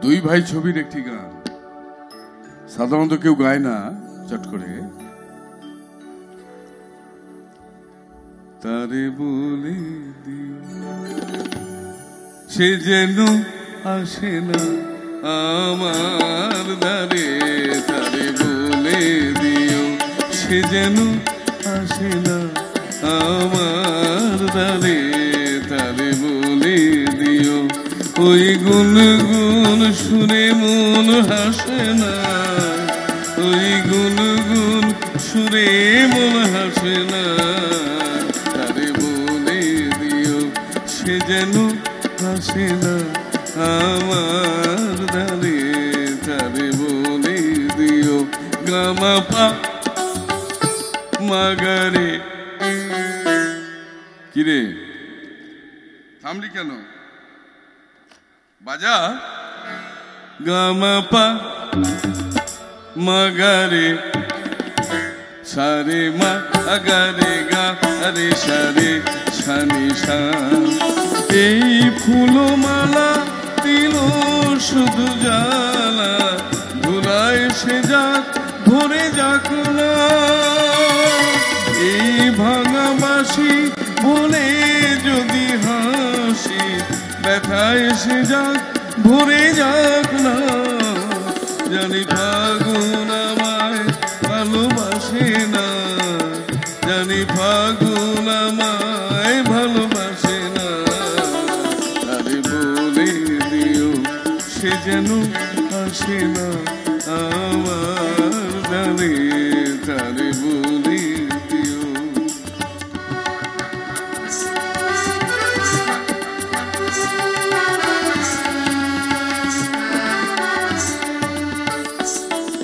দুই ভাই ছবির একটি গান, সাধারণত কেউ গায় না চট করে। তারে বলে দিও সে যেন আসে না আমার দ্বারে, তারে বলে দিও সে যেন আসে না আমার দ্বারে, তারে বলে দিও ওই গুনগুন সুরে মন হাসে না, ওই গুনগুন সুরে মন হাসে না, তারে বলে দিও সে যেন হাসে না আমার দ্বারে, তারে বলে দিও। গামা পা মাগারে। কিরে থামলি কেন? বাজা। গামা পা মাগারে সারে মা আগারে গা আরে সারে সানি সা। এই ফুলমালা দিল শুধু জ্বালা, ধুলায় সে যাক ভরে যাক না। এই ভাঙা বাঁশি বলে যদি হাসি, ব্যথায় সে যাক ভরে যাক না। জানি ফাগুন আমায় ভালোবাসে না, জানি ফাগুন আমায় ভালোবাসে না, তারে বলে দিও সে যেন আসে না আমার দ্বারে, তারে বলে দিও।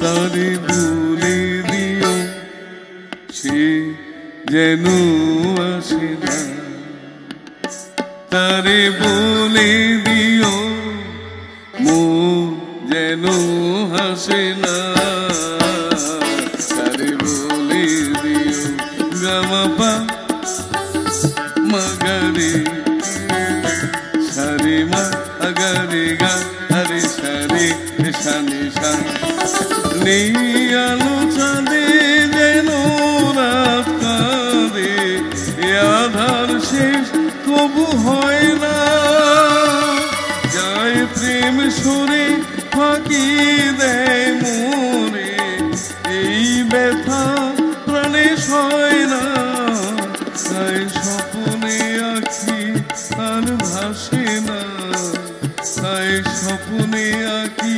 তারে বলে দিও সে যেন আসে না, তারে বলে দিও মন যেন হাসে না, তারে বলে দিও। গামা পা মাগারে সারে মা আগারে গা আরে সারে সানি সা। নেই আলো চাঁদে যেন রাত কাঁদে, এ আধার শেষ তবু হয় না। যায় প্রেম সরে ফাঁকি দেয় মনে, এই ব্যথা প্রাণে সয় না। তাই স্বপ্নে আঁকি আর ভাসে না, তাই স্বপ্নে আঁকি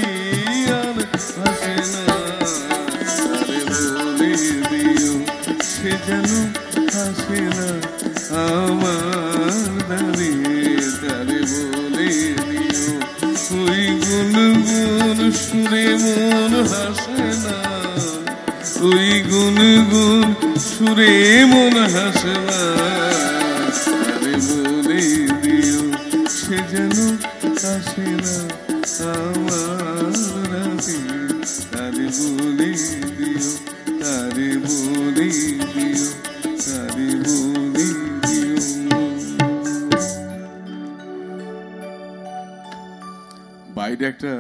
আর ভাসে না, তারে বলে দিও সে যেন আসে না আমার দ্বারে, তারে বলে দিও ওই গুনগুন সুরে মন হাসে না, ওই গুনগুন সুরে মন হাসে না, তারে বলে দিও সে যেন আসে না আমার রাতে, তারে বলে দিও, তারে বলে দিও, তারে বলে দিও। বাইরে একটা